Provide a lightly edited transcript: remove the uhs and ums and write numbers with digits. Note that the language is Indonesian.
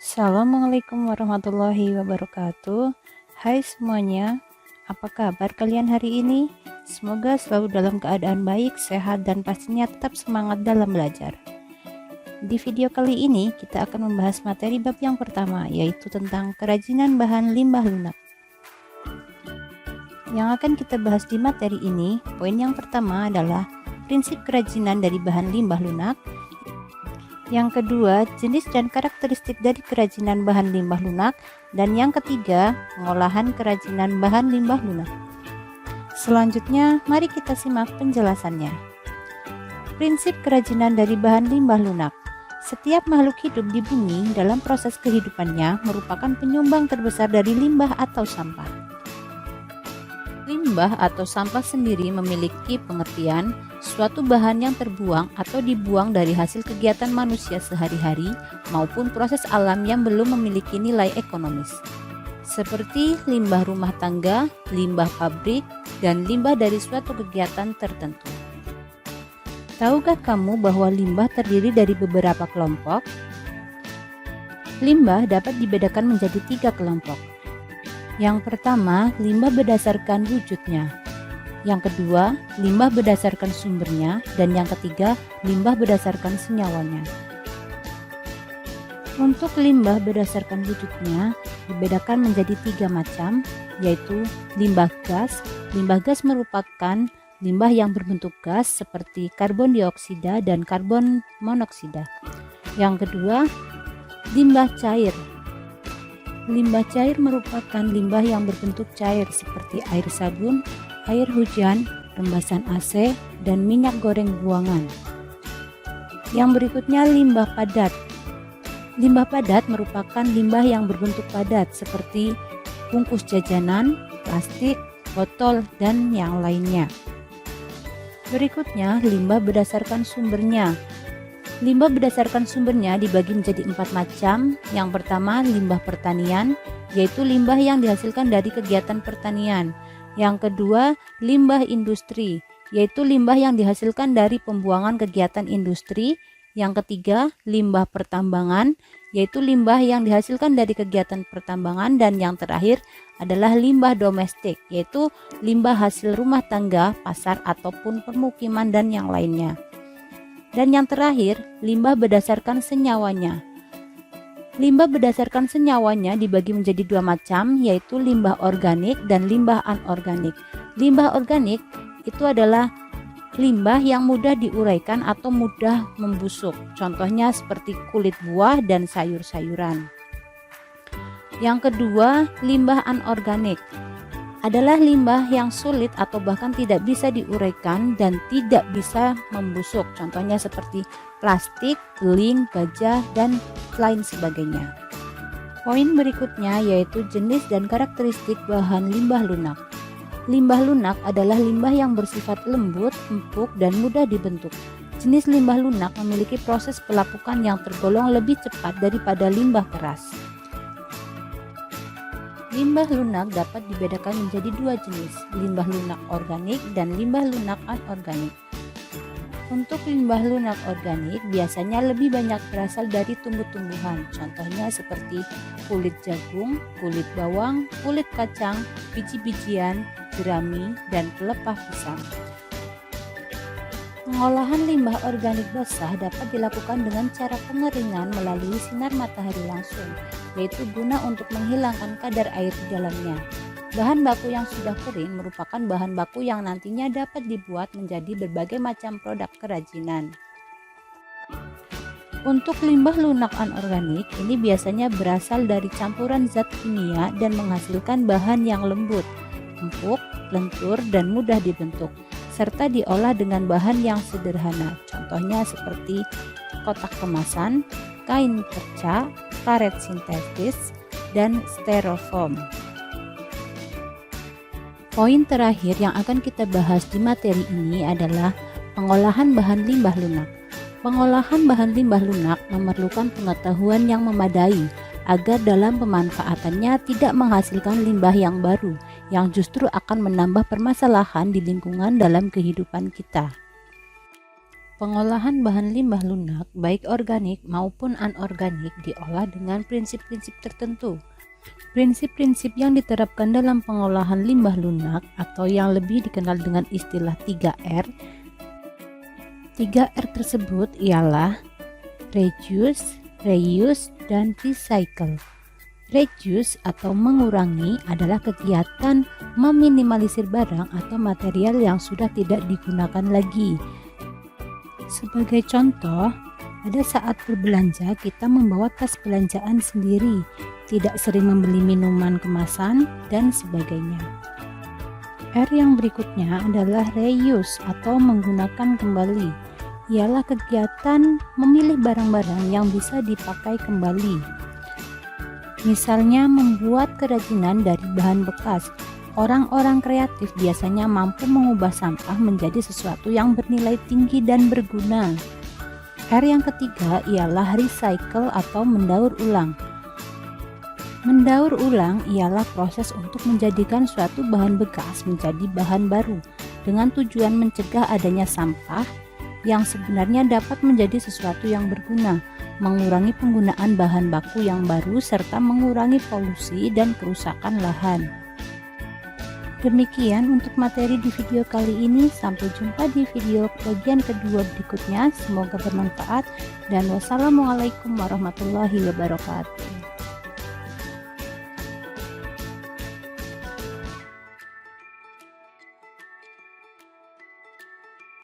Assalamualaikum warahmatullahi wabarakatuh. Hai semuanya, apa kabar kalian hari ini? Semoga selalu dalam keadaan baik, sehat, dan pastinya tetap semangat dalam belajar. Di video kali ini kita akan membahas materi bab yang pertama, yaitu tentang kerajinan bahan limbah lunak. Yang akan kita bahas di materi ini, poin yang pertama adalah prinsip kerajinan dari bahan limbah lunak. Yang kedua, jenis dan karakteristik dari kerajinan bahan limbah lunak. Dan yang ketiga, pengolahan kerajinan bahan limbah lunak. Selanjutnya, mari kita simak penjelasannya. Prinsip kerajinan dari bahan limbah lunak. Setiap makhluk hidup di bumi dalam proses kehidupannya merupakan penyumbang terbesar dari limbah atau sampah. Limbah atau sampah sendiri memiliki pengertian suatu bahan yang terbuang atau dibuang dari hasil kegiatan manusia sehari-hari maupun proses alam yang belum memiliki nilai ekonomis, seperti limbah rumah tangga, limbah pabrik, dan limbah dari suatu kegiatan tertentu. Tahukah kamu bahwa limbah terdiri dari beberapa kelompok? Limbah dapat dibedakan menjadi 3 kelompok. Yang pertama, limbah berdasarkan wujudnya. Yang kedua, limbah berdasarkan sumbernya. Dan yang ketiga, limbah berdasarkan senyawanya. Untuk limbah berdasarkan wujudnya, dibedakan menjadi 3 macam, yaitu limbah gas. Limbah gas merupakan limbah yang berbentuk gas seperti karbon dioksida dan karbon monoksida. Yang kedua, limbah cair. Limbah cair merupakan limbah yang berbentuk cair seperti air sabun, air hujan, rembesan AC, dan minyak goreng buangan. Yang berikutnya limbah padat. Limbah padat merupakan limbah yang berbentuk padat seperti bungkus jajanan, plastik, botol, dan yang lainnya. Berikutnya limbah berdasarkan sumbernya. Limbah berdasarkan sumbernya dibagi menjadi 4 macam. Yang pertama, limbah pertanian, yaitu limbah yang dihasilkan dari kegiatan pertanian. Yang kedua, limbah industri, yaitu limbah yang dihasilkan dari pembuangan kegiatan industri. Yang ketiga, limbah pertambangan, yaitu limbah yang dihasilkan dari kegiatan pertambangan. Dan yang terakhir adalah limbah domestik, yaitu limbah hasil rumah tangga, pasar, ataupun permukiman dan yang lainnya. Dan yang terakhir, limbah berdasarkan senyawanya. Limbah berdasarkan senyawanya dibagi menjadi 2 macam, yaitu limbah organik dan limbah anorganik. Limbah organik itu adalah limbah yang mudah diuraikan atau mudah membusuk. Contohnya seperti kulit buah dan sayur-sayuran. Yang kedua, limbah anorganik adalah limbah yang sulit atau bahkan tidak bisa diuraikan dan tidak bisa membusuk. Contohnya seperti plastik, beling, baja, dan lain sebagainya. Poin berikutnya yaitu jenis dan karakteristik bahan limbah lunak. Limbah lunak adalah limbah yang bersifat lembut, empuk, dan mudah dibentuk. Jenis limbah lunak memiliki proses pelapukan yang tergolong lebih cepat daripada limbah keras. Limbah lunak dapat dibedakan menjadi 2 jenis, limbah lunak organik dan limbah lunak anorganik. Untuk limbah lunak organik biasanya lebih banyak berasal dari tumbuh-tumbuhan, contohnya seperti kulit jagung, kulit bawang, kulit kacang, biji-bijian, jerami, dan pelepah pisang. Pengolahan limbah organik basah dapat dilakukan dengan cara pengeringan melalui sinar matahari langsung, yaitu guna untuk menghilangkan kadar air di dalamnya. Bahan baku yang sudah kering merupakan bahan baku yang nantinya dapat dibuat menjadi berbagai macam produk kerajinan. Untuk limbah lunak anorganik, ini biasanya berasal dari campuran zat kimia dan menghasilkan bahan yang lembut, empuk, lentur, dan mudah dibentuk, serta diolah dengan bahan yang sederhana, contohnya seperti kotak kemasan, kain perca, karet sintetis, dan styrofoam. Poin terakhir yang akan kita bahas di materi ini adalah pengolahan bahan limbah lunak. Pengolahan bahan limbah lunak memerlukan pengetahuan yang memadai agar dalam pemanfaatannya tidak menghasilkan limbah yang baru, yang justru akan menambah permasalahan di lingkungan dalam kehidupan kita. Pengolahan bahan limbah lunak, baik organik maupun anorganik, diolah dengan prinsip-prinsip tertentu. Prinsip-prinsip yang diterapkan dalam pengolahan limbah lunak atau yang lebih dikenal dengan istilah 3R. 3R tersebut ialah reduce, reuse, dan recycle. Reduce atau mengurangi adalah kegiatan meminimalisir barang atau material yang sudah tidak digunakan lagi. Sebagai contoh, pada saat berbelanja kita membawa tas belanjaan sendiri, tidak sering membeli minuman kemasan, dan sebagainya. R yang berikutnya adalah reuse atau menggunakan kembali. Ialah kegiatan memilih barang-barang yang bisa dipakai kembali. Misalnya membuat kerajinan dari bahan bekas. Orang-orang kreatif biasanya mampu mengubah sampah menjadi sesuatu yang bernilai tinggi dan berguna. R yang ketiga ialah recycle atau mendaur ulang. Mendaur ulang ialah proses untuk menjadikan suatu bahan bekas menjadi bahan baru dengan tujuan mencegah adanya sampah yang sebenarnya dapat menjadi sesuatu yang berguna, mengurangi penggunaan bahan baku yang baru, serta mengurangi polusi dan kerusakan lahan. Demikian untuk materi di video kali ini. Sampai jumpa di video bagian kedua berikutnya. Semoga bermanfaat dan wassalamualaikum warahmatullahi wabarakatuh.